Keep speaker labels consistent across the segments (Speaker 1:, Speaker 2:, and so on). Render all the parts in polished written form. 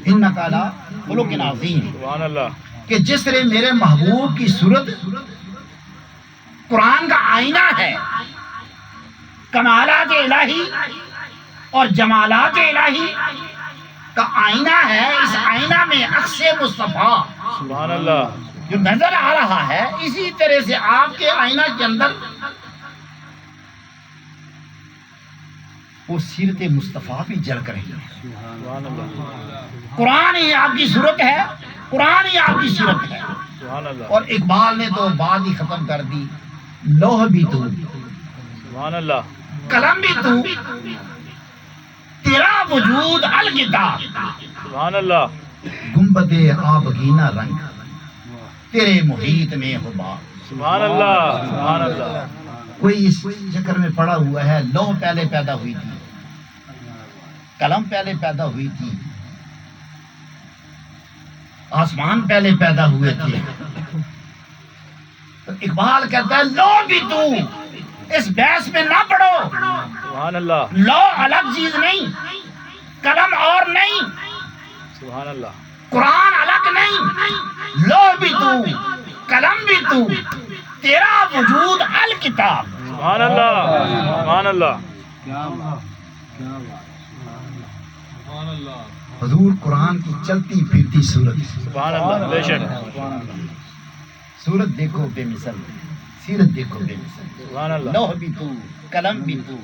Speaker 1: انک علی خلق عظیم،
Speaker 2: سبحان اللہ،
Speaker 1: کہ جس طرح میرے محبوب کی صورت قرآن کا آئینہ ہے، کمالات الہی اور جمالات الہی کا آئینہ ہے، اس آئینہ میں عکس مصطفیٰ
Speaker 2: سبحان اللہ،
Speaker 1: جو نظر آ رہا ہے، اسی طرح سے آپ کے آئینہ کے اندر وہ سیرت مصطفیٰ بھی جھلک رہی ہے۔
Speaker 2: سبحان اللہ،
Speaker 1: قرآن ہی آپ کی صورت ہے، قرآن ہی آپ کی صورت ہے۔
Speaker 2: سبحان اللہ،
Speaker 1: اور اقبال نے تو بات ہی ختم کر دی، لوح بھی تو،
Speaker 2: سبحان اللہ،
Speaker 1: قلم بھی تو، تیرا وجود الکتاب،
Speaker 2: سبحان اللہ،
Speaker 1: گنبد آبگینہ رنگ، تیرے محیط میں حباب۔
Speaker 2: سبحان اللہ، سبحان اللہ،
Speaker 1: کوئی اس چکر میں پڑا ہوا ہے، لوح پہلے پیدا ہوئی تھی، قلم پہلے پیدا ہوئی تھی، آسمان پہلے پیدا ہوئے تھے، تو اقبال کہتا ہے لو بھی تو، اس بحث میں نہ پڑھو،
Speaker 2: سبحان اللہ،
Speaker 1: لو الگ چیز نہیں، قلم اور نہیں،
Speaker 2: سبحان اللہ،
Speaker 1: قرآن الگ نہیں، لو بھی تو، قلم بھی تو، تیرا وجود الکتاب۔
Speaker 2: سبحان اللہ، سبحان اللہ،
Speaker 1: حضور قرآن کی چلتی پھرتی صورت،
Speaker 2: سبحان اللہ، بے شک،
Speaker 1: صورت دیکھو بے مثل، سیرت دیکھو بے مثل،
Speaker 2: سبحان اللہ،
Speaker 1: لوح بھی تو، قلم بھی تو،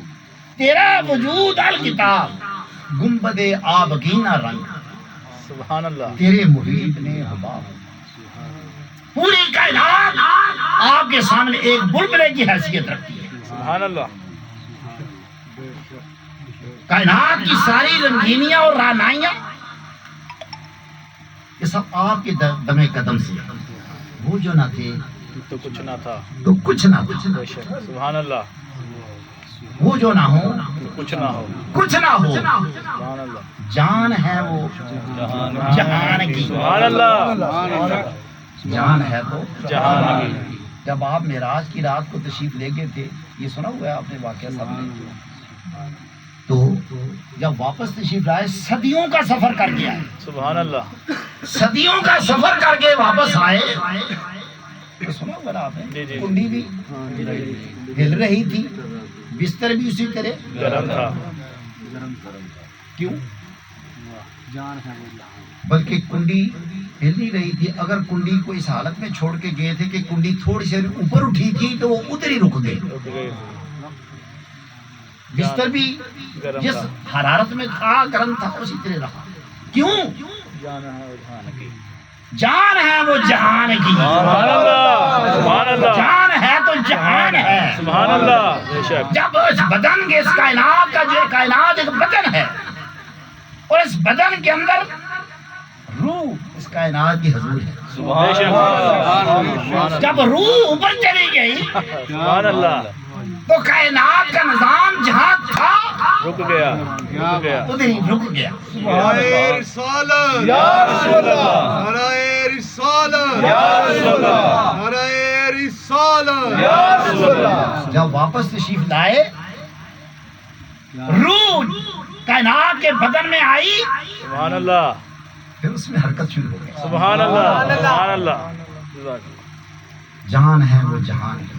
Speaker 1: تیرا وجود الکتاب، گنبد آبگینہ رنگ،
Speaker 2: سبحان اللہ،
Speaker 1: تیرے محیط میں حباب۔ پوری کائنات آپ کے سامنے ایک بلبلے کی حیثیت رکھتی ہے،
Speaker 2: سبحان اللہ،
Speaker 1: کائنات کی ساری رنگینیاں اور رعنائیاں یہ سب آپ کے دم قدم سے، وہ جو نہ تھے
Speaker 2: تو کچھ نہ تھا،
Speaker 1: تو کچھ نہ تھا،
Speaker 2: بے شک، سبحان اللہ،
Speaker 1: وہ جو نہ ہو
Speaker 2: تو کچھ نہ ہو،
Speaker 1: کچھ نہ ہو،
Speaker 2: سبحان اللہ،
Speaker 1: جان ہے وہ جہان کی،
Speaker 2: سبحان اللہ،
Speaker 1: جان ہے تو
Speaker 2: جہان کی،
Speaker 1: جب آپ معراج کی رات کو تشریف لے گئے تھے، یہ سنا ہوا ہے آپ نے واقعہ سب نے، تو جب واپس تشریف لائے صدیوں کا سفر کر کے آئے،
Speaker 2: سبحان اللہ،
Speaker 1: صدیوں کا سفر کر کے واپس آئے، تو سنا ہوا نا آپ
Speaker 2: جی
Speaker 1: نے،
Speaker 2: جی،
Speaker 1: کنڈی بھی ہل رہی تھی، بستر بھی اسی طرح
Speaker 2: گرم تھا،
Speaker 1: کیوں؟ بلکہ کنڈی ہل نہیں رہی تھی، اگر کنڈی کو اس حالت میں چھوڑ کے گئے تھے کہ کنڈی تھوڑی سی اوپر اٹھی تھی تو وہ ادھر ہی رک گئی،
Speaker 2: رک گئے،
Speaker 1: بستر بھی
Speaker 2: گرم
Speaker 1: جس
Speaker 2: تھا،
Speaker 1: حرارت میں تھا گرم تھا اسی طرح رہا، کیوں؟
Speaker 2: جان ہے وہ جہان کی،
Speaker 1: جان ہے وہ جہان کی،
Speaker 2: سبحان اللہ، سبحان اللہ،
Speaker 1: جان ہے تو جہان ہے،
Speaker 2: سبحان اللہ، بے شک،
Speaker 1: جب اس بدن کے، اس کائنات کا، جو کائنات ایک بدن ہے اور اس بدن کے اندر روح اس کائنات کی حضور ہے،
Speaker 2: بے شک،
Speaker 1: جب روح اوپر چلی گئی
Speaker 2: سبحان اللہ،
Speaker 1: تو کائنات کا نظام جہاں تھا
Speaker 2: رک گیا، رک گیا،
Speaker 1: ادھر ہی رک گیا۔
Speaker 3: نعرہ رسالت،
Speaker 2: یا رسول اللہ،
Speaker 3: نعرہ رسالت،
Speaker 2: یا رسول اللہ،
Speaker 3: نعرہ رسالت،
Speaker 2: یا رسول اللہ،
Speaker 1: جب واپس تشریف لائے، روح کائنات کے بدن میں آئی،
Speaker 2: سبحان اللہ،
Speaker 1: پھر اس میں حرکت شروع ہو گئی،
Speaker 2: سبحان اللہ، سبحان اللہ،
Speaker 1: جان ہے وہ جہان کی،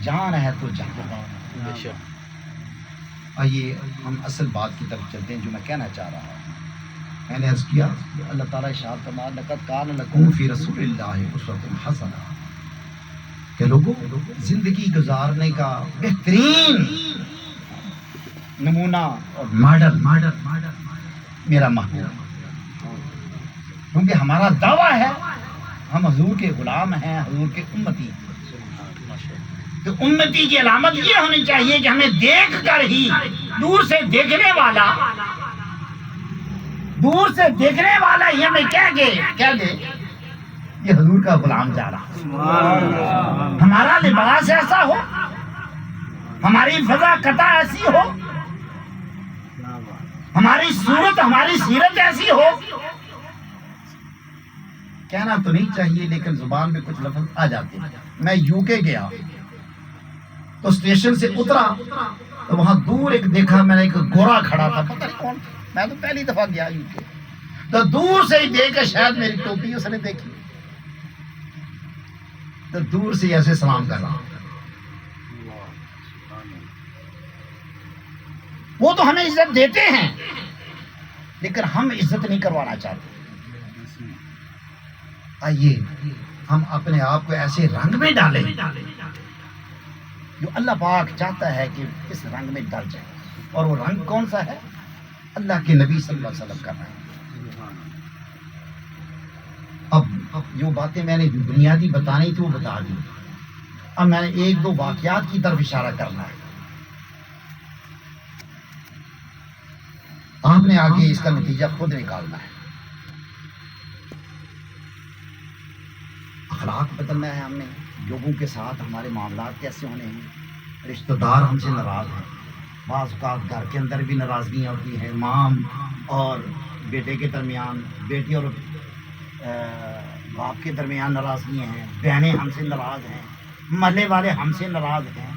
Speaker 1: جان ہے تو جہان۔
Speaker 2: بے شک،
Speaker 1: آئیے ہم اصل بات کی طرف چلتے ہیں جو میں کہنا چاہ رہا ہوں۔ میں نے عرض کیا کہ اللہ تعالیٰ ارشاد فرمایا لقد کان لکم فی رسول اللہ اسوۃ حسنہ، کہ لوگوں زندگی گزارنے کا بہترین نمونہ اور ماڈل میرا محبوب، کیونکہ ہمارا دعویٰ ہے ہم حضور کے غلام ہیں، حضور کے امتی ہیں، تو امتی کی علامت یہ ہونی چاہیے کہ ہمیں دیکھ کر ہی دور سے دیکھنے والا ہی ہمیں کہہ دے یہ حضور کا غلام جا رہا، ہمارا لباس ایسا ہو، ہماری فضا قطع ایسی ہو، ہماری صورت، ہماری سیرت ایسی ہو، کہنا تو نہیں چاہیے لیکن زبان میں کچھ لفظ آ جاتے ہیں۔ میں یو کے گیا تو اسٹیشن سے اترا تو وہاں دور ایک دیکھا، میں نے ایک گورا کھڑا تھا، پتہ نہیں کون، میں تو پہلی دفعہ گیا یو کے، تو دور سے ہی دیکھ کے شاید میری ٹوپی اس نے دیکھی تو دور سے ایسے سلام کر رہا. وہ تو ہمیں عزت دیتے ہیں لیکن ہم عزت نہیں کروانا چاہتے. آئیے ہم اپنے آپ کو ایسے رنگ میں ڈالیں جو اللہ پاک چاہتا ہے کہ اس رنگ میں ڈال جائے. اور وہ رنگ کون سا ہے؟ اللہ کے نبی صلی اللہ علیہ وسلم کا رنگ. اب جو باتیں میں نے بنیادی بتانی تھی وہ بتا دی. اب میں نے ایک دو واقعات کی طرف اشارہ کرنا ہے. آپ نے آگے اس کا نتیجہ خود نکالنا ہے. اخلاق بدلنا ہے ہم نے. لوگوں کے ساتھ ہمارے معاملات کیسے ہونے ہیں. رشتہ دار ہم سے ناراض ہیں. بعض اوقات گھر کے اندر بھی ناراضگیاں ہوتی ہیں. ماں اور بیٹے کے درمیان، بیٹی اور باپ کے درمیان ناراضگیاں ہیں. بہنیں ہم سے ناراض ہیں. محلے والے ہم سے ناراض ہیں.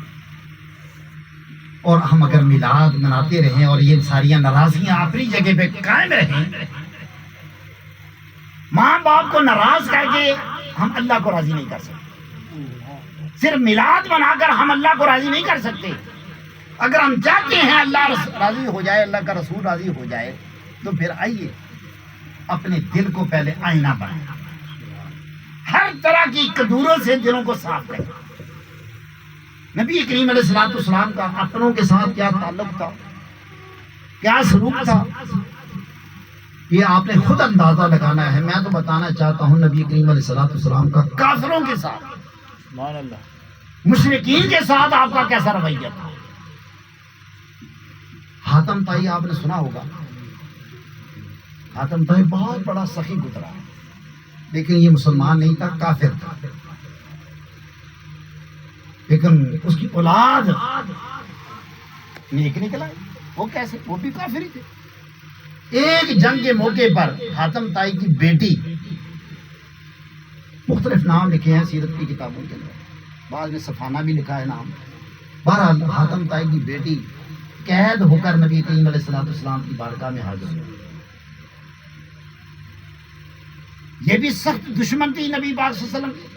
Speaker 1: اور ہم اگر میلاد مناتے رہیں اور یہ ساری ناراضگیاں اپنی جگہ پہ قائم رہیں، ماں باپ کو ناراض کر کے ہم اللہ کو راضی نہیں کر سکتے. صرف میلاد منا کر ہم اللہ کو راضی نہیں کر سکتے. اگر ہم چاہتے ہیں اللہ راضی ہو جائے، اللہ کا رسول راضی ہو جائے، تو پھر آئیے اپنے دل کو پہلے آئینہ بنائیں. ہر طرح کی قدوروں سے دلوں کو صاف کریں. نبی کریم علیہ الصلوۃ والسلام کا اپنوں کے ساتھ کیا تعلق تھا، کیا سلوک تھا، یہ آپ نے خود اندازہ لگانا ہے. میں تو بتانا چاہتا ہوں نبی کریم علیہ الصلوۃ والسلام کا کافروں کے ساتھ،
Speaker 2: سبحان اللہ،
Speaker 1: مشرکین کے ساتھ آپ کا کیسا رویہ تھا. حاتم طائی آپ نے سنا ہوگا. حاتم طائی بہت بڑا سخی گزرا ہے، لیکن یہ مسلمان نہیں تھا، کافر تھا. لیکن اس کی اولاد نیک نکلا. وہ کیسے؟ وہ بھی کافر ہی تھے. ایک جنگ کے موقع پر حاتم طائی کی بیٹی، مختلف نام لکھے ہیں سیرت کی کتابوں کے اندر، بعض میں صفانہ بھی لکھا ہے نام. بہرحال حاتم طائی کی بیٹی قید ہو کر نبی کریم علیہ الصلوۃ والسلام کی بارگاہ میں حاضر ہوئی. یہ بھی سخت دشمن تھی نبی پاک صلی اللہ علیہ وسلم کی،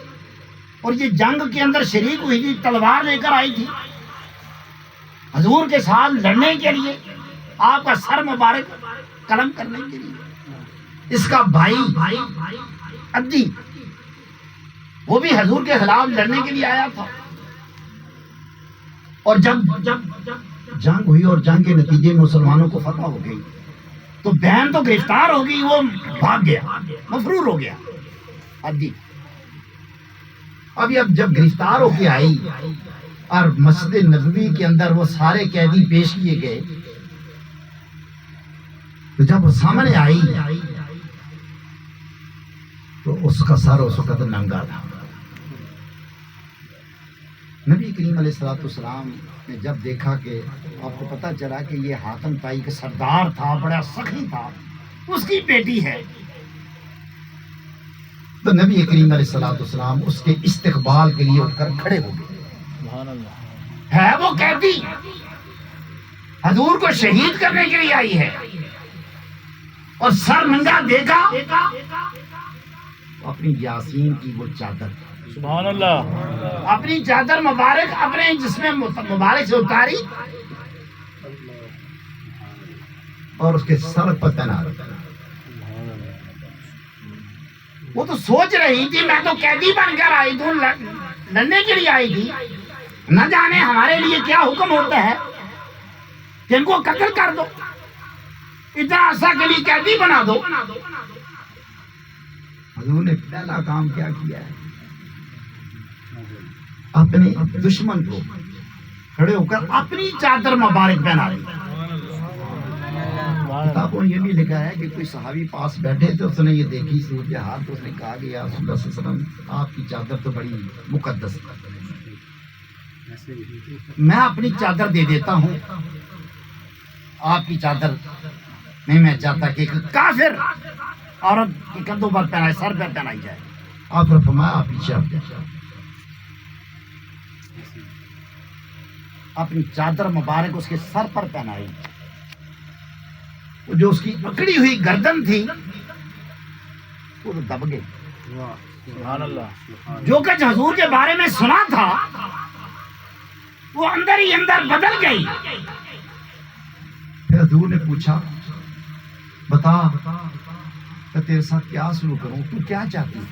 Speaker 1: اور یہ جنگ کے اندر شریک ہوئی تھی. تلوار لے کر آئی تھی حضور کے ساتھ لڑنے کے لیے، آپ کا سر مبارک قلم کرنے کے لیے. اس کا بھائی عدی وہ بھی حضور کے خلاف لڑنے کے لیے آیا تھا. اور جب جنگ ہوئی اور جنگ کے نتیجے میں مسلمانوں کو فتح ہو گئی، تو بہن تو گرفتار ہو گئی، وہ بھاگ گیا، مفرور ہو گیا عدی. اب جب گرفتار ہو کے آئی اور مسجد نبوی کے اندر وہ سارے قیدی پیش کیے گئے، تو جب وہ سامنے آئی تو اس کا سر اس وقت ننگا تھا. نبی کریم علیہ الصلوۃ والسلام نے جب دیکھا کہ آپ کو پتہ چلا کہ یہ حاتم طائی کا سردار تھا، بڑا سخی تھا، اس کی بیٹی ہے، تو نبی کریم علیہ الصلوۃ والسلام اس کے استقبال کے لیے اٹھ کر کھڑے ہو گئے.
Speaker 2: سبحان اللہ،
Speaker 1: ہے وہ قیدی، حضور کو شہید کرنے کے لیے آئی ہے، اور سر ننگا دیکھا. اپنی یاسین کی وہ چادر،
Speaker 2: سبحان اللہ،
Speaker 1: اپنی چادر مبارک اپنے جسم مبارک سے اتاری اور اس کے سر پر پہنا. وہ تو سوچ رہی تھی میں تو قیدی بن کر آئی تھی، لڑنے کے لیے آئی تھی، نہ جانے ہمارے لیے کیا حکم ہوتا ہے کہ ان کو قتل کر دو، اتنا عرصہ کے لیے قیدی بنا دو. حضور نے پہلا کام کیا کیا ہے؟ اپنے دشمن کو کھڑے ہو کر اپنی چادر مبارک پہنا دی. کتابوں یہ بھی لکھا ہے کہ کوئی صحابی پاس بیٹھے تھے، اس نے یہ دیکھی صورتحال تو اس نے کہا کہ یا رسول اللہ صلی اللہ علیہ وسلم آپ کی چادر تو بڑی مقدس ہے، میں اپنی چادر دے دیتا ہوں، آپ کی چادر نہیں میں چاہتا کہ کافر عورت کے کندھوں پر پہنائے، سر پہ پہنائی جائے. آپ نے فرمایا آپ پیچھے ہٹ جائے. اپنی چادر مبارک اس کے سر پر پہنائی. جو اس کی پکڑی ہوئی گردن تھی وہ تو دب گئے.
Speaker 2: سبحان اللہ.
Speaker 1: جو کچھ حضور کے بارے میں سنا تھا وہ اندر ہی اندر بدل گئی. پھر حضور نے پوچھا بتا کہ تیرے ساتھ کیا سلوک کروں, تو کیا چاہتی ہے؟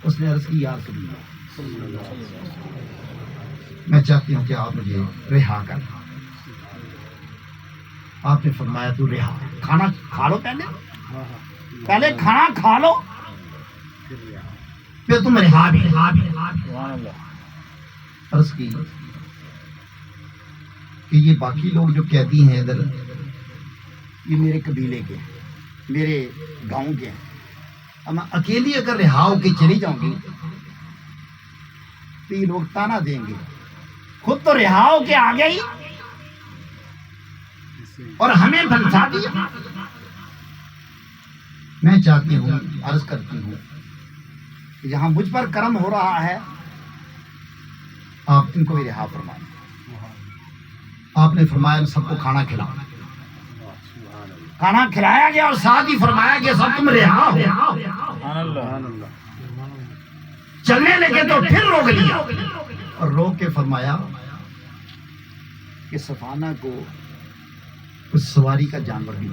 Speaker 1: اس نے عرض کی یا رسول اللہ میں چاہتی ہوں کہ آپ مجھے رہا کر. آپ نے فرمایا تو رہا, کھانا کھا لو, پہلے کھانا کھا لو پھر تم رہا بھی.
Speaker 2: سبحان اللہ.
Speaker 1: عرض کی کہ یہ باقی لوگ جو قیدی ہیں ادھر, یہ میرے قبیلے کے, میرے گاؤں کے ہیں. اب میں اکیلی اگر رہا ہو کے چلی جاؤں گی تو یہ لوگ تانا دیں گے. خود تو رہا ہو کے آ گئی اور ہمیں بھنسا دیا. میں چاہتی ہوں, عرض کرتی ہوں کہ جہاں مجھ پر کرم ہو رہا ہے آپ ان کو بھی رہا فرمائیں. آپ نے فرمایا سب کو کھانا کھلاؤ. کھانا کھلایا گیا اور ساتھ ہی فرمایا کہ سب تم رہا ہو.
Speaker 2: سبحان اللہ.
Speaker 1: چلنے لگے تو پھر روک لیا اور روک کے فرمایا کہ صفانہ کو اس سواری کا جانور بھی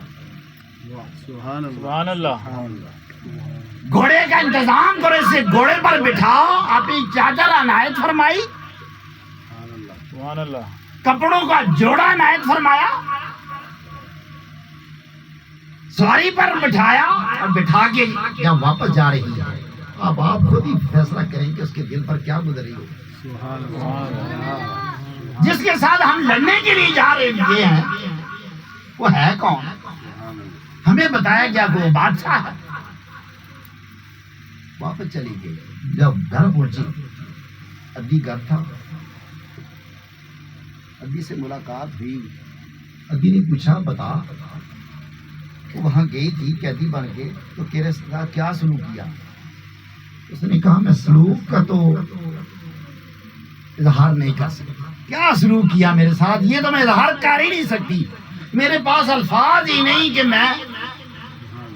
Speaker 2: سبحان اللہ.
Speaker 1: گھوڑے کا انتظام کرو, اسے گھوڑے پر بٹھاؤ. اپنی چادر عنایت فرمائی,
Speaker 2: سبحان اللہ.
Speaker 1: کپڑوں کا جوڑا عنایت فرمایا, سواری پر بٹھایا اور بٹھا کے جب واپس جا رہی ہے. اب آپ خود ہی فیصلہ کریں کہ اس کے دل پر کیا گزر رہی ہو. جس کے ساتھ ہم لڑنے کے لیے جا رہے ہیں وہ ہے کون؟ ہمیں بتایا گیا کہ وہ بادشاہ ہے. واپس چلی گئی. جب گھر پہنچی, ادی گھر تھا. ادی سے ملاقات ہوئی. ادی نے پوچھا بتا کہ وہاں گئی تھی قیدی بن کے تو تیرے ساتھ کیا سلوک کیا؟ اس نے کہا میں سلوک کا تو اظہار نہیں کر سکتا. کیا سلوک کیا میرے ساتھ یہ تو میں اظہار کر ہی نہیں سکتی. میرے پاس الفاظ ہی نہیں کہ میں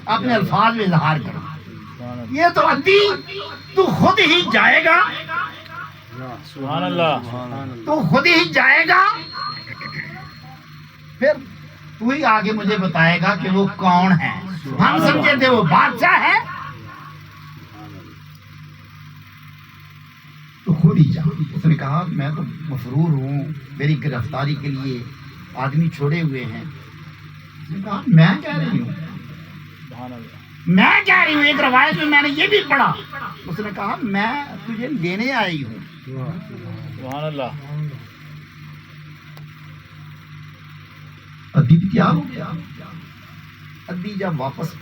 Speaker 1: اپنے الفاظ میں اظہار کروں. یہ تو ادی تو خود ہی جائے گا,
Speaker 2: سبحان اللہ.
Speaker 1: تو خود ہی جائے گا, پھر تو ہی آگے مجھے بتائے گا کہ وہ کون ہے. ہم سمجھے تھے وہ بادشاہ ہے, تو خود ہی جا. اس نے کہا میں تو مفرور ہوں, میری گرفتاری کے لیے آدمی چھوڑے ہوئے ہیں. اس نے کہا میں کہہ رہی ہوں,
Speaker 2: سبحان اللہ.
Speaker 1: میں کہہ رہی ہوں. ایک روایت میں نے یہ بھی پڑھا. اس نے کہا میں تجھے لینے آئی ہوں.
Speaker 2: سبحان اللہ.
Speaker 1: ادی بھی تیار ہو گیا. ادی جب واپس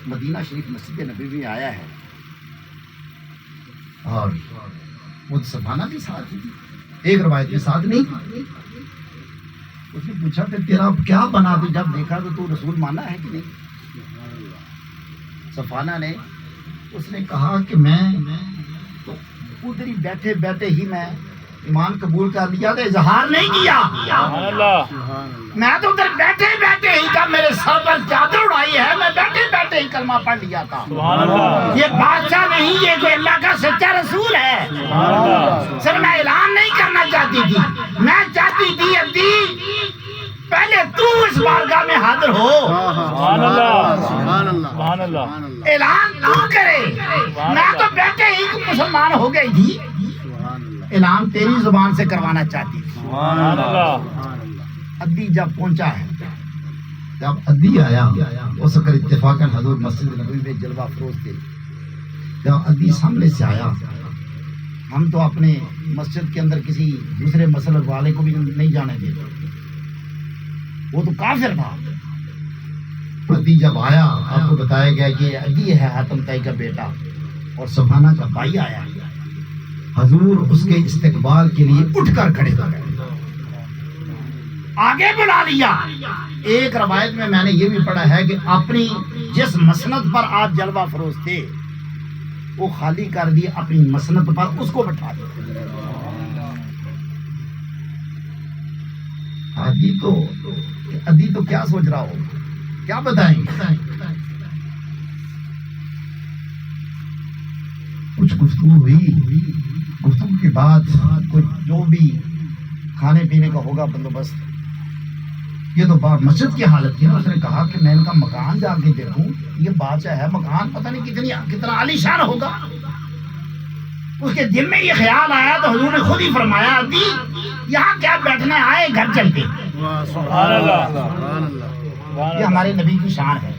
Speaker 1: مدینہ شریف مسجد نبی میں آیا ہے اور وہ صفانہ بھی ساتھ ہی تھی, ایک روایت میں ساتھ نہیں تھی. اس نے پوچھا کہ تیرا کیا بنا, تو جب دیکھا تو رسول مانا ہے کہ نہیں؟ صفانہ نے اس نے کہا کہ میں تو ادھر ہی بیٹھے بیٹھے ہی میں ایمان قبول کر لیا تھا, اظہار نہیں کیا.
Speaker 2: سبحان اللہ.
Speaker 1: میں تو ادھر بیٹھے بیٹھے ہی کا میرے سر پر چادر اڑائی ہے, میں بیٹھے بیٹھے ہی کلمہ پڑھ لیا تھا.
Speaker 2: سبحان اللہ.
Speaker 1: یہ بادشاہ نہیں, یہ کوئی اللہ کا سچا رسول ہے.
Speaker 2: سبحان اللہ.
Speaker 1: سر میں اعلان نہیں کرنا چاہتی تھی, میں چاہتی تھی ابھی پہلے تو اس بارگاہ میں حاضر ہو,
Speaker 2: سبحان اللہ. سبحان اللہ.
Speaker 1: اعلان تو کرے. میں تو بیٹھے ہی مسلمان ہو گئی تھی, اعلان تیری زبان سے کروانا چاہتی تھی.
Speaker 2: سبحان اللہ.
Speaker 1: ادی جب پہنچا ہے, جب ادی آیا اس وقت اتفاقاً حضور مسجد نبوی میں جلوہ فروز تھے. جب ادی سامنے سے آیا, ہم تو اپنے مسجد کے اندر کسی دوسرے مسلک والے کو بھی نہیں جانے دیتے, وہ تو کافر تھا. ادی جب آیا, آپ کو بتایا گیا کہ ادی ہے حاتم طائی کا بیٹا اور صفانہ کا بھائی آیا. حضور اس کے استقبال کے لیے اٹھ کر کھڑے ہو گئے, آگے بلا لیا. ایک روایت میں نے یہ بھی پڑھا ہے کہ اپنی جس مسند پر آپ جلوہ فروز تھے وہ خالی کر دی, اپنی مسند پر اس کو بٹھا دیا. ادی تو کیا سوچ رہا ہو کیا بتائیں؟ کچھ گفتگو ہوئی، گفتگو کے بعد کچھ جو بھی کھانے پینے کا ہوگا بندوبست، یہ تو بات مسجد کی حالت تھی نا. اس نے کہا کہ میں ان کا مکان جا کے دیکھوں، یہ بادشاہ ہے، مکان پتہ نہیں کتنا عالیشان ہوگا. اس کے دل میں یہ خیال آیا تو حضور نے خود ہی فرمایا ابھی یہاں کیا بیٹھنے آئے، گھر چلتے.
Speaker 2: سبحان اللہ
Speaker 1: یہ ہمارے نبی کی شان ہے.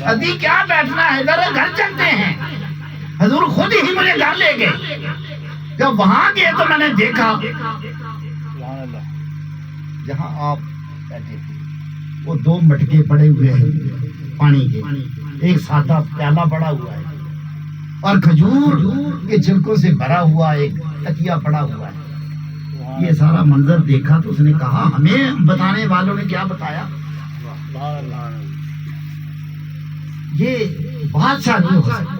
Speaker 1: ابھی کیا بیٹھنا ہے ادھر، گھر چلتے ہیں. حضور خود ہی مجھے گھر لے گئے. جب وہاں گئے تو میں نے دیکھا
Speaker 2: سبحان اللہ
Speaker 1: جہاں آپ بیٹھے تھے وہ 2 مٹکے پڑے ہوئے ہیں پانی کے، ایک سادہ پیالہ پڑا ہوا ہے اور کھجور کے چھلکوں سے بھرا ہوا ایک تکیا پڑا ہوا ہے. یہ سارا منظر دیکھا تو اس نے کہا ہمیں بتانے والوں نے کیا بتایا،
Speaker 2: سبحان اللہ
Speaker 1: یہ بادشاہ نہیں ہو سکتا،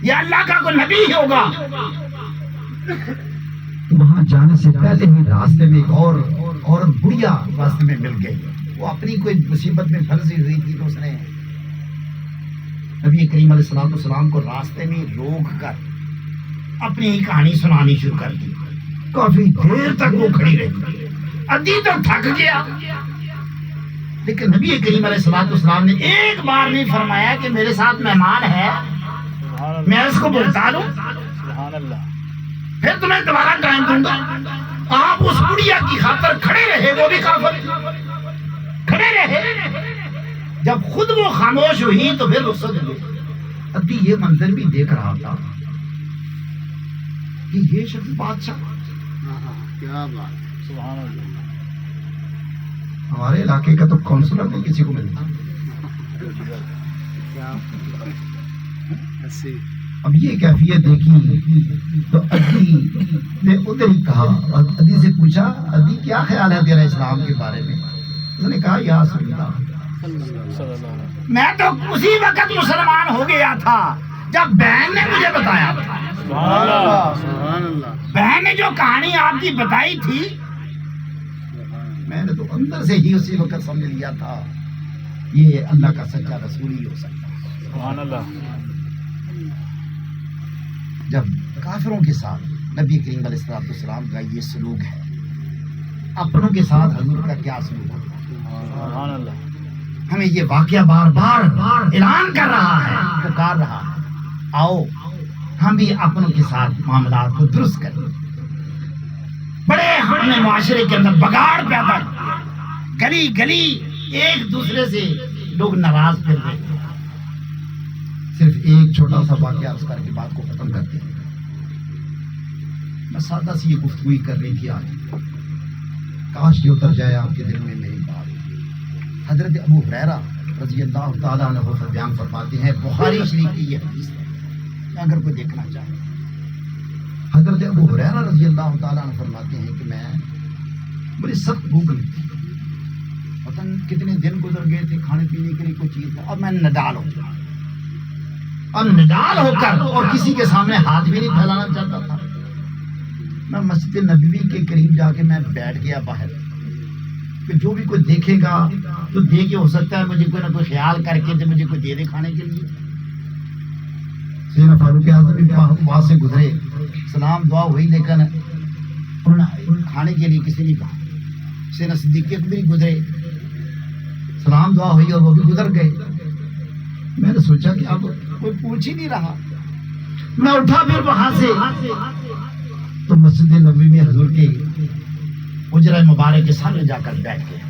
Speaker 1: یہ اللہ کا کوئی نبی ہی ہوگا. وہاں جانے سے پہلے ہی راستے میں ایک اور بڑھیا راستے میں مل گئی. وہ اپنی کوئی مصیبت میں پھنسی ہوئی تھی تو اس نے نبی کریم علیہ السلام کو راستے میں روک کر اپنی ہی کہانی سنانی شروع کر دی. کافی دیر تک وہ کھڑی رہی، ادھی تو تھک گیا، لیکن نبی کریم علیہ السلام نے ایک بار نہیں فرمایا کہ میرے ساتھ مہمان ہے میں اس کو بلتا لوں،
Speaker 2: سبحان اللہ
Speaker 1: پھر تمہیں دوبارہ ٹائم دوں گا. آپ اس بڑھیا کی خاطر کھڑے رہے، وہ بھی کافر کھڑے رہے. جب خود وہ خاموش ہوئی تو پھر رخصت ہوئے. ابھی یہ منظر بھی دیکھ رہا تھا کہ یہ شخص بادشاہ،
Speaker 3: کیا بات.
Speaker 2: سبحان اللہ
Speaker 1: ہمارے علاقے کا تو کونسلر نہیں کسی کو ملتا. اب یہ کیفیت دیکھی تو ادی نے ادھر ہی کہا، ادی سے پوچھا ادی کیا خیال ہے تیرا اسلام کے بارے میں؟ اس نے کہا یا رسول اللہ
Speaker 2: صلی اللہ علیہ
Speaker 1: میں تو اسی وقت مسلمان ہو گیا تھا جب بہن نے مجھے بتایا تھا.
Speaker 2: سبحان اللہ
Speaker 3: سبحان اللہ.
Speaker 1: بہن نے جو کہانی آپ کی بتائی تھی میں نے تو اندر سے ہی اسی وقت سمجھ لیا تھا یہ اللہ کا سچا رسول ہی ہو سکتا ہے.
Speaker 2: سبحان اللہ
Speaker 1: جب کافروں کے ساتھ نبی کریم علیہ السلام کا یہ سلوک ہے، اپنوں کے ساتھ حضور کا کیا سلوک ہوتا ہے؟
Speaker 2: سبحان اللہ
Speaker 1: ہمیں یہ واقعہ بار بار اعلان کر رہا ہے، پکار رہا ہے آؤ ہم بھی اپنوں کے ساتھ معاملات کو درست کریں. بڑے ہم نے معاشرے کے اندر بگاڑ پیدا کیا، گلی گلی ایک دوسرے سے لوگ ناراض پھر رہے ہیں. صرف ایک چھوٹا سا واقعہ اس کر کے بات کو ختم کرتے ہیں. میں سادہ سی یہ گفتگو کر رہی تھی آج، کاش یہ اتر جائے آپ کے دل میں میری بات. حضرت ابو ہریرہ رضی اللہ تعالیٰ عنہ سے بیان فرماتے ہیں، بخاری شریف کی یہ حدیث ہے اگر کوئی دیکھنا چاہے. حضرت ابو ہریرہ رضی اللہ تعالیٰ عنہ فرماتے ہیں کہ میں بڑی سخت بھوک لگی تھی، پتہ نہیں کتنے دن گزر گئے تھے، کھانے پینے کے لیے کوئی چیز تھا. اب میں نڈال ہو گیا، اب نڈال ہو کر اور کسی کے سامنے ہاتھ بھی نہیں پھیلانا چاہتا تھا. میں مسجد نبوی کے قریب جا کے میں بیٹھ گیا باہر کہ جو بھی کوئی دیکھے گا تو دیکھے ہو سکتا ہے مجھے کوئی نہ کوئی خیال کر کے مجھے کوئی دے دے کھانے کے لیے. سیدنا فاروق اعظم بھی وہاں سے گزرے، سلام دعا ہوئی لیکن انہوں نے کھانے کے لیے کسی نہیں کہا. سیدنا صدیق اکبر بھی گزرے، سلام دعا ہوئی اور وہ بھی گزر گئے. میں نے سوچا کہ اب کوئی پوچھ ہی نہیں رہا. میں اٹھا پھر وہاں سے تو مسجد نبوی میں حضور کے حجرہ مبارک کے سامنے جا کر بیٹھ گیا.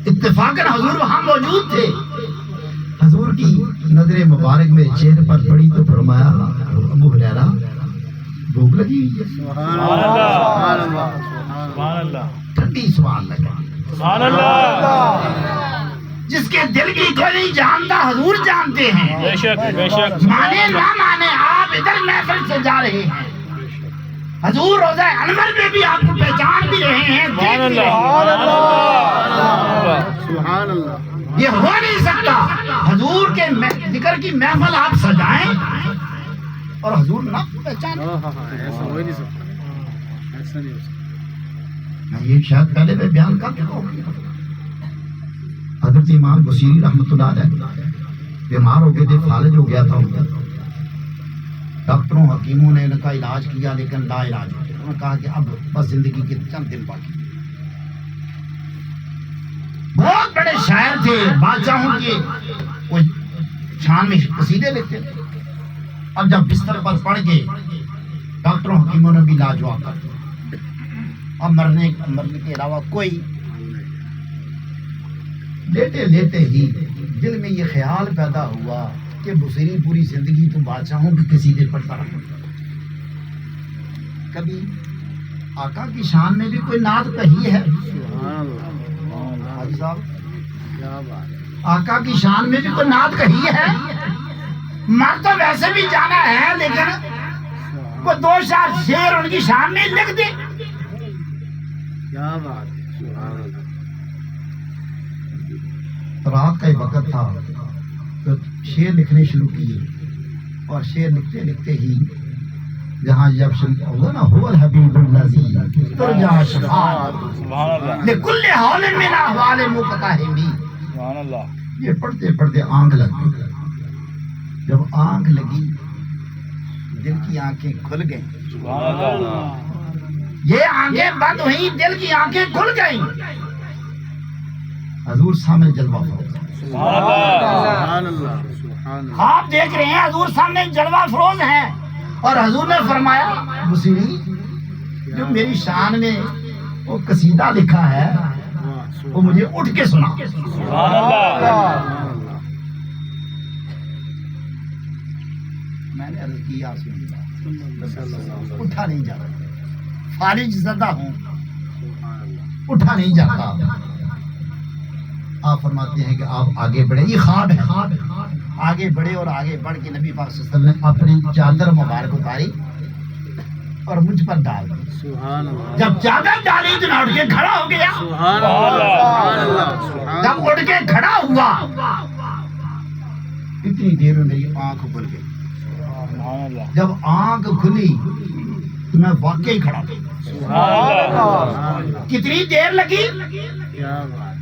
Speaker 1: اتفاقاً حضور وہاں موجود تھے. حضور کی نظر مبارک میرے چہرے پر پڑی تو فرمایا ابو ہریرہ بھوک لگی ہوئی ہے.
Speaker 2: سبحان اللہ سبحان اللہ
Speaker 1: ٹھنڈی سبحان اللہ
Speaker 2: سبحان اللہ.
Speaker 1: جس کے دل کی کوئی نہیں جانتا حضور جانتے ہیں.
Speaker 2: بے شک بے شک.
Speaker 1: مانے نہ مانے آپ ادھر محفل سے جا رہے ہیں، حضور روزہ انور میں بھی آپ کو پہچان بھی رہے ہیں.
Speaker 2: سبحان اللہ
Speaker 3: سبحان اللہ.
Speaker 1: یہ ہو نہیں سکتا حضور کے ذکر کی محفل آپ سجائیں اور حضور نہ پہچانے.
Speaker 3: ایسا ہو ہی نہیں سکتا، ایسا نہیں ہو سکتا.
Speaker 1: میں یہ شاید پہلے میں بیان کر چکا ہوں. حضرت امام بصیری رحمۃ اللہ علیہ بیمار ہو گئے تھے، فالج ہو گیا تھا ان کا. ڈاکٹروں حکیموں نے ان کا علاج کیا لیکن لا علاج ہو گیا. انہوں نے کہا کہ اب بس زندگی کے چند دن باقی. بہت بڑے شاعر تھے، بادشاہوں کے وہ شان میں قصیدے لکھتے تھے. اب جب بستر پر پڑ گئے ڈاکٹروں حکیموں نے بھی لاجواب کر دیا. اب مرنے کے علاوہ کوئی. لیٹے لیٹے ہی دل میں یہ خیال پیدا ہوا کہ بصیری پوری زندگی تو بادشاہوں کے قصیدے پڑھتا رہا. کبھی آقا کی شان میں بھی کوئی نعت کہی ہے؟
Speaker 3: سبحان اللہ،
Speaker 1: حاجی صاحب
Speaker 3: کیا بات ہے.
Speaker 1: آقا کی شان میں بھی کوئی نعت کہی ہے؟ مر تو ویسے بھی جانا ہے لیکن وہ دو چار شعر ان کی شان میں لکھ دے.
Speaker 3: کیا بات ہے. سبحان اللہ.
Speaker 1: رات کا ہی وقت تھا تو شعر لکھنے شروع کیے اور شعر لکھتے لکھتے ہی جہاں جب ہوگا نا هو الحبیب الذی ترجا شفاعت
Speaker 2: سبحان اللہ
Speaker 1: لکل حول من احوال مقتحمی.
Speaker 2: سبحان اللہ.
Speaker 1: یہ پڑھتے پڑھتے آنکھ لگ گئی. جب آنکھ لگی دل کی آنکھیں کھل گئیں.
Speaker 2: سبحان اللہ.
Speaker 1: یہ آنکھیں بند ہوئی، دل کی آنکھیں کھل گئیں. حضور سامنے جلوہ فروز.
Speaker 2: سبحان اللہ.
Speaker 3: سبحان اللہ. سبحان اللہ.
Speaker 1: آپ دیکھ رہے ہیں حضور سامنے جلوہ فروز ہیں اور حضور نے فرمایا بصیری جو میری شان میں وہ قصیدہ لکھا ہے
Speaker 3: واہ،
Speaker 1: وہ مجھے اٹھ کے سنا.
Speaker 2: سبحان اللہ.
Speaker 3: سبحان اللہ.
Speaker 1: میں نے عرض کیا اٹھا نہیں جاتا، فالج زدہ ہوں،
Speaker 3: سبحان اللہ.
Speaker 1: اٹھا نہیں جاتا. آپ فرماتے ہیں کہ آپ آگے بڑھے. یہ خواب ہے. آگے بڑھے اور آگے بڑھ کے نبی پاک صلی اللہ علیہ وسلم نے اپنی چادر مبارک اتاری اور مجھ پر ڈال دی.
Speaker 3: سبحان اللہ.
Speaker 1: جب چادر ڈالی تو میں اٹھ کے کھڑا ہو گیا.
Speaker 3: سبحان اللہ. سبحان اللہ. سبحان
Speaker 1: جب
Speaker 3: اللہ.
Speaker 1: اٹھ کے کھڑا ہوا اتنی دیر میں میری آنکھ کھل گئی.
Speaker 2: سبحان اللہ.
Speaker 1: جب آنکھ کھلی تو میں واقعی کھڑا تھا.
Speaker 2: سبحان اللہ.
Speaker 1: کتنی دیر لگی؟
Speaker 3: کیا بات.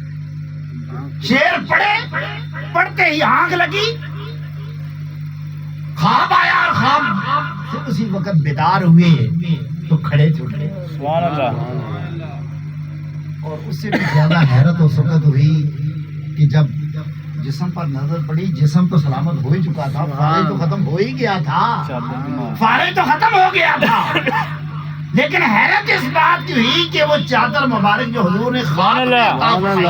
Speaker 1: شعر پڑھے، پڑھتے ہی آنکھ لگی، خواب آیا اور خواب سے اسی وقت بیدار ہوئے تو کھڑے چھوٹ گئے.
Speaker 2: سبحان اللہ.
Speaker 1: اور اس سے بھی زیادہ حیرت اس وقت ہوئی کہ جب جسم پر نظر پڑی، جسم تو سلامت ہو ہی چکا تھا، فارغ تو ختم ہو ہی گیا تھا، فارغ تو ختم ہو گیا تھا، لیکن حیرت اس بات کی ہوئی کہ وہ چادر مبارک جو حضور نے خواب میں وہ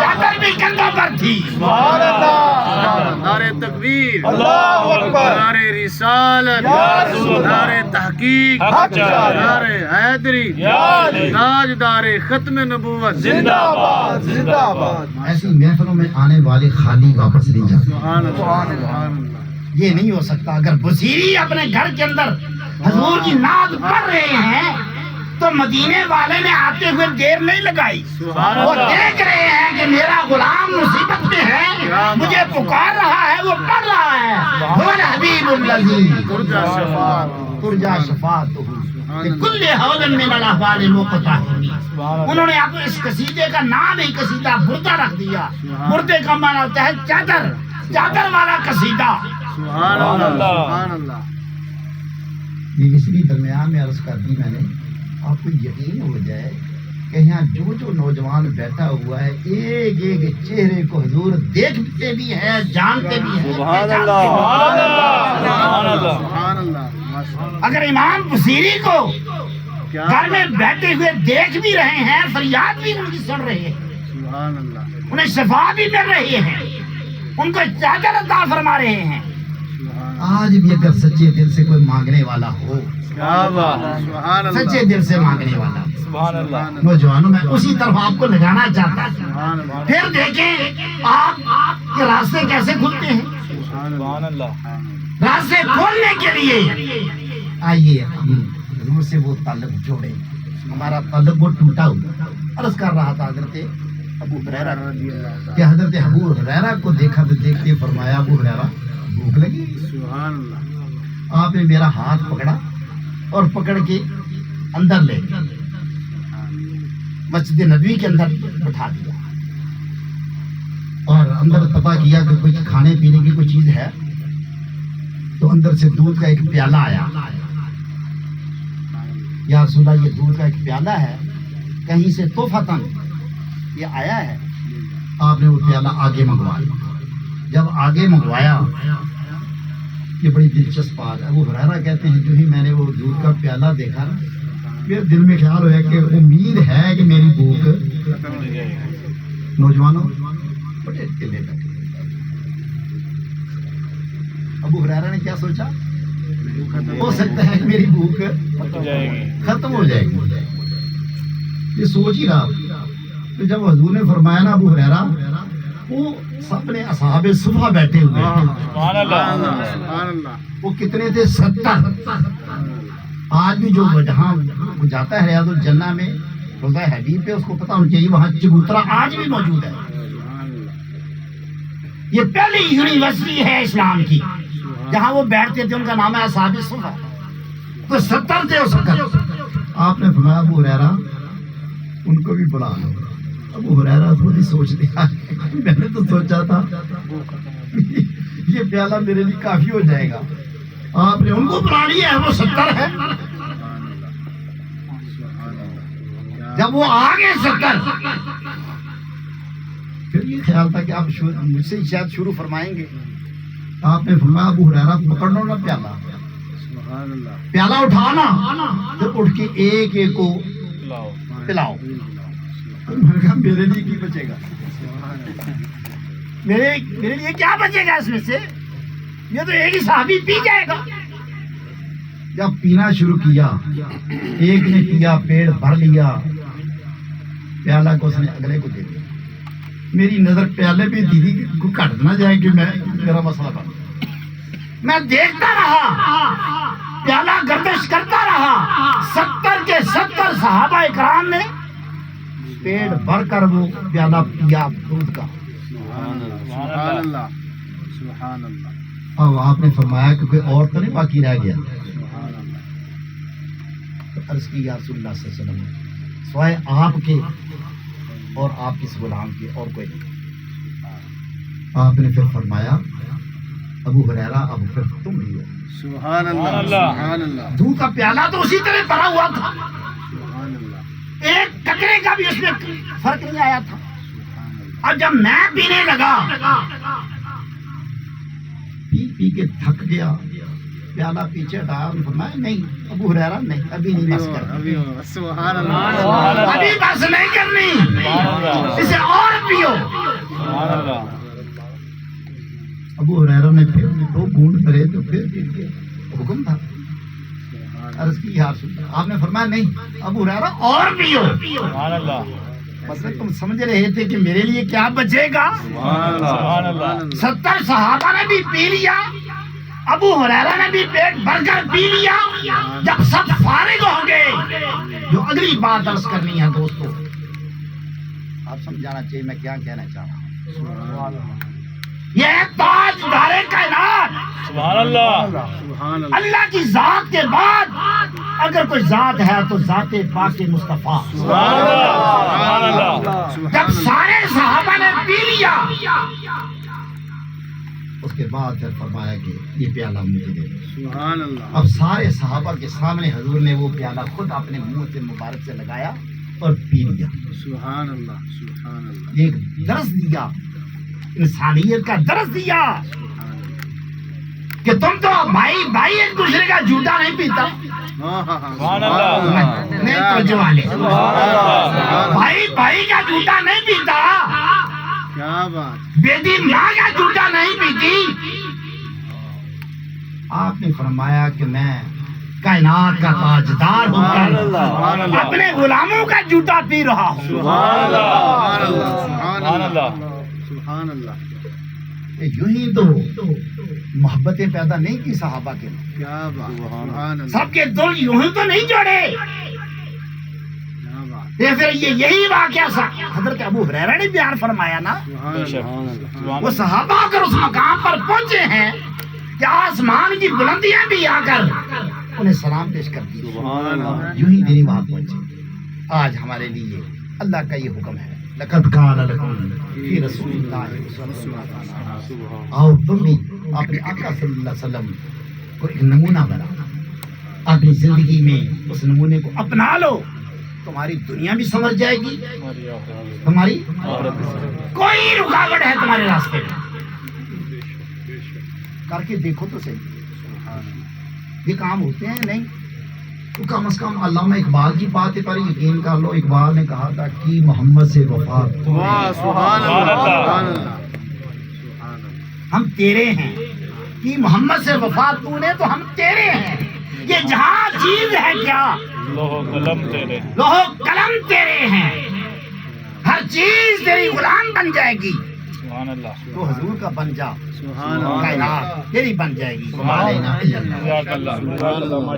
Speaker 1: چادر بھی کندھوں پر تھی.
Speaker 2: سبحان اللہ.
Speaker 3: نعرے تکبیر،
Speaker 2: اللہ اکبر.
Speaker 3: نعرے رسالت،
Speaker 2: یا رسول اللہ.
Speaker 3: نعرے تحقیق،
Speaker 2: حق جاری.
Speaker 3: نعرے حیدری،
Speaker 2: یا علی.
Speaker 3: تاجدار ختم نبوت.
Speaker 2: زندہ باد. زندہ باد.
Speaker 1: ایسی محفلوں میں آنے والے خالی واپس نہیں جاتے.
Speaker 3: سبحان اللہ. سبحان اللہ.
Speaker 1: یہ نہیں ہو سکتا. اگر بصیری اپنے گھر کے اندر حضور کی نعت پڑھ رہے ہیں تو مدینے والے نے آتے ہوئے دیر نہیں لگائی.
Speaker 3: سبحان
Speaker 1: وہ
Speaker 3: اللہ.
Speaker 1: دیکھ رہے ہیں کہ میرا غلام مصیبت میں ہے، مجھے پکار رہا ہے، وہ پڑھ رہا ہے هو الحبیب الذی
Speaker 3: ترجا شفاعت.
Speaker 1: ترجا شفاعتہ لکل حول من الاحوال مقتحمی. انہوں نے آپ اس قصیدے کا نام ہی قصیدہ بردہ رکھ دیا. بردے کا معنی ہوتا ہے چادر، چادر والا قصیدہ.
Speaker 3: سبحان اللہ. سبحان اللہ.
Speaker 1: یہ اس لیے درمیان میں عرض کر دی میں نے، آپ کو یقین ہو جائے کہ یہاں جو نوجوان بیٹھا ہوا ہے ایک ایک چہرے کو حضور دیکھتے بھی ہیں، جانتے بھی ہیں.
Speaker 2: سبحان اللہ. سبحان اللہ. سبحان اللہ.
Speaker 3: سبحان اللہ. ماشاء اللہ.
Speaker 1: اگر امام بصیری کو
Speaker 3: کیا
Speaker 1: گھر میں بیٹھے ہوئے دیکھ بھی رہے ہیں، فریاد بھی ان کی سن رہے ہیں،
Speaker 3: سبحان اللہ.
Speaker 1: انہیں شفا بھی مل رہی ہے، ان کو چادر عطا فرما رہے ہیں. آج بھی اگر سچے دل سے کوئی مانگنے والا ہو،
Speaker 3: کیا بات. سبحان اللہ.
Speaker 1: سچے دل سے مانگنے والا
Speaker 2: سبحان اللہ.
Speaker 1: نوجوانوں میں اسی طرف آپ کو لگانا چاہتا ہوں.
Speaker 3: سبحان اللہ.
Speaker 1: پھر دیکھیں آپ کے راستے کیسے کھلتے ہیں.
Speaker 2: سبحان اللہ.
Speaker 1: راستے کھولنے کے لیے آئیے ہم حضور سے وہ تعلق جوڑیں. ہمارا تعلق وہ ٹوٹا ہوا. عرض کر رہا تھا حضرت ابو ہریرہ
Speaker 3: رضی اللہ تعالیٰ.
Speaker 1: کہ حضرت ابو ہریرہ کو دیکھا تو دیکھتے فرمایا ابو ہریرہ بھوک لگی.
Speaker 3: سبحان اللہ.
Speaker 1: آپ نے میرا ہاتھ پکڑا اور پکڑ کے اندر لے گئے، مسجد نبوی کے اندر بٹھا دیا. اندر پتہ کیا کہ کوئی کھانے پینے کی کوئی چیز ہے، تو اندر سے دودھ کا ایک پیالہ آیا. یا رسول اللہ، یہ دودھ کا ایک پیالہ ہے، کہیں سے تحفتاً یہ آیا ہے. آپ نے وہ پیالہ آگے منگوایا. جب آگے منگوایا، یہ بڑی دلچسپ بات ہے. ابو ہریرہ کہتے ہیں جو ہی میں نے وہ دودھ کا پیالہ دیکھا نا، میرے دل میں خیال ہوا کہ امید ہے کہ میری بھوک. نوجوانوں بڑے قلعے بیٹھے. ابو ہریرہ نے کیا سوچا؟ ہو سکتا ہے کہ میری بھوک ختم ہو جائے گی. یہ سوچ ہی رہا. تو جب حضور نے فرمایا نا ابو ہریرہ، وہ سب نے اصحاب صفہ بیٹھے ہوئے ہیں.
Speaker 2: سبحان اللہ.
Speaker 1: وہ کتنے تھے؟ 70. آج بھی جو جہاں جاتا ہے ریاض الجنہ میں روضہ حبیب پہ، اس کو پتا ہونا چاہیے وہاں چبوترا آج بھی موجود ہے. یہ پہلی یونیورسٹی ہے اسلام کی جہاں وہ بیٹھتے تھے، ان کا نام ہے اصحاب صفہ. تو 70 تھے. 70 آپ نے فرمایا ابو ہریرہ ان کو بھی بلا لو. ابو ہریرہ تھوڑی سوچ لیا، میں نے تو سوچا تھا یہ پیالہ میرے لیے کافی ہو جائے گا. آپ نے ان کو بلا لیا ہے، وہ 70 ہے. جب وہ آگے 70، پھر یہ خیال تھا کہ آپ مجھ سے شاید شروع فرمائیں گے. آپ نے فرمایا ابو ہریرہ پکڑ لو نا پیالہ. پیالہ اٹھانا، پھر اٹھ کے ایک ایک کو پلاؤ. میں نے کہا میرے لیے کی بچے گا؟ میرے لیے کیا بچے گا اس میں سے؟ یہ تو ایک ہی صحابی پی جائے گا. جب پینا شروع کیا، ایک نے پیا، پیٹ بھر لیا، پیالہ کو اس نے اگلے کو دے دیا. میری نظر پیالے پہ دیدی کو کٹ نہ جائے کہ میرا مسئلہ بن. میں دیکھتا رہا، پیالہ گردش کرتا رہا. 70 کے 70 صحابہ اکرام نے پیٹ بھر کر وہ پیالہ پیا دودھ کا.
Speaker 3: سبحان اللہ. سبحان اللہ.
Speaker 1: اب آپ نے فرمایا کہ کوئی اور تو نہیں باقی رہ گیا.
Speaker 3: سبحان اللہ.
Speaker 1: تو عرض کی یا رسول اللہ صلی اللہ علیہ وسلم، سوائے آپ کے اور آپ کس غلام کے اور کوئی نہیں. آپ نے پھر فرمایا ابو ہریرہ اب پھر تم بھی ہو.
Speaker 3: سبحان اللہ. سبحان اللہ.
Speaker 1: دودھ کا پیالہ تو اسی طرح بھرا ہوا تھا،
Speaker 3: سبحان اللہ.
Speaker 1: ایک قطرے کا بھی اس میں فرق نہیں آیا تھا. اور جب میں پینے لگا، پی کے تھک گیا، پیالہ پیچھے ہٹایا. فرمایا نہیں ابو ہریرہ نہیں، ابھی نہیں بس کرنی،
Speaker 3: سبحان اللہ.
Speaker 1: ابھی بس نہیں کرنی، اسے اور پیو. ابو ہریرہ نے پھر 2 گھونٹ بھرے تو پھر پی کے حکم تھا. عرض کی یا رسول اللہ، آپ نے فرمایا نہیں ابو ہریرہ اور پیو. مطلب تم سمجھ رہے تھے کہ میرے لیے کیا بچے گا؟ 70 صحابہ نے بھی پی لیا، ابو ہریرہ نے بھی پیٹ بھر کر پی لیا. جب سب فارغ ہو گئے، جو اگلی بات درس کرنی ہے دوستو، آپ سمجھانا چاہیے میں کیا کہنا چاہ رہا ہوں. یہ ہے تاجدار کائنات.
Speaker 2: سبحان اللہ.
Speaker 3: سبحان اللہ.
Speaker 1: اللہ کی ذات کے بعد اگر کوئی ذات ہے تو ذات پاک مصطفیٰ.
Speaker 2: سبحان اللہ.
Speaker 1: جب سارے صحابہ نے پی لیا، اس کے بعد پھر فرمایا کہ یہ پیالہ مجھے دے دو.
Speaker 3: سبحان اللہ.
Speaker 1: اب سارے صحابہ کے سامنے حضور نے وہ پیالہ خود اپنے منہ سے مبارک سے لگایا اور پی لیا.
Speaker 3: سبحان اللہ. سبحان اللہ.
Speaker 1: ایک درس دیا، انسانیت کا درس دیا کہ تم تو بھائی ایک دوسرے کا جوتا نہیں پیتا.
Speaker 2: سبحان اللہ.
Speaker 1: نہیں توجہ والے،
Speaker 2: اللہ.
Speaker 1: بھائی کا جوتا نہیں پیتا،
Speaker 3: کیا بات.
Speaker 1: بیٹی ماں کا جوتا نہیں پیتی. آپ نے فرمایا کہ میں کائنات کا تاجدار ہو کر اپنے غلاموں کا جوتا پی رہا ہوں.
Speaker 2: سبحان اللہ.
Speaker 3: سبحان اللہ. سبحان اللہ.
Speaker 1: یوں ہی تو محبتیں پیدا نہیں کی صحابہ کے،
Speaker 3: کیا بات. سبحان اللہ.
Speaker 1: سب کے دل یوں ہی تو نہیں جوڑے.
Speaker 3: کیا بات.
Speaker 1: پھر یہی واقعہ سا حضرت ابو ہریرہ نے بیان فرمایا نا.
Speaker 3: سبحان اللہ.
Speaker 1: وہ صحابہ اگر اس مقام پر پہنچے ہیں کہ آسمان کی بلندیاں بھی آ کر انہیں سلام پیش کر دی.
Speaker 2: سبحان اللہ.
Speaker 1: یوں ہی دینی وہاں پہنچے. آج ہمارے لیے اللہ کا یہ حکم ہے، لقد کان لکم فی رسول اللہ صلی اللہ علیہ وسلم، اور تم بھی اپنے آقا صلی اللہ علیہ وسلم کو ایک نمونہ بنا، اپنی زندگی میں اس نمونے کو اپنا لو، تمہاری دنیا بھی سنور جائے گی، تمہاری کوئی رکاوٹ ہے تمہارے راستے میں کر کے دیکھو تو صحیح، یہ کام ہوتے ہیں نہیں تو کم از کم علامہ اقبال کی بات پر یقین کر لو، اقبال نے کہا تھا کہ محمد سے وفا
Speaker 3: واہ سبحان اللہ سبحان اللہ
Speaker 1: ہم تیرے ہیں، کہ محمد سے وفا تو نے تو ہم تیرے ہیں، یہ جہاں چیز ہے کیا،
Speaker 2: لوہ قلم تیرے
Speaker 1: لوہ قلم تیرے ہیں، ہر چیز تیری غلام بن جائے گی،
Speaker 2: سبحان اللہ
Speaker 1: تو حضور کا بن جا،
Speaker 3: سبحان اللہ
Speaker 1: کائنات تیری بن جائے گی، سبحان اللہ۔
Speaker 2: جزاک اللہ ماشاء اللہ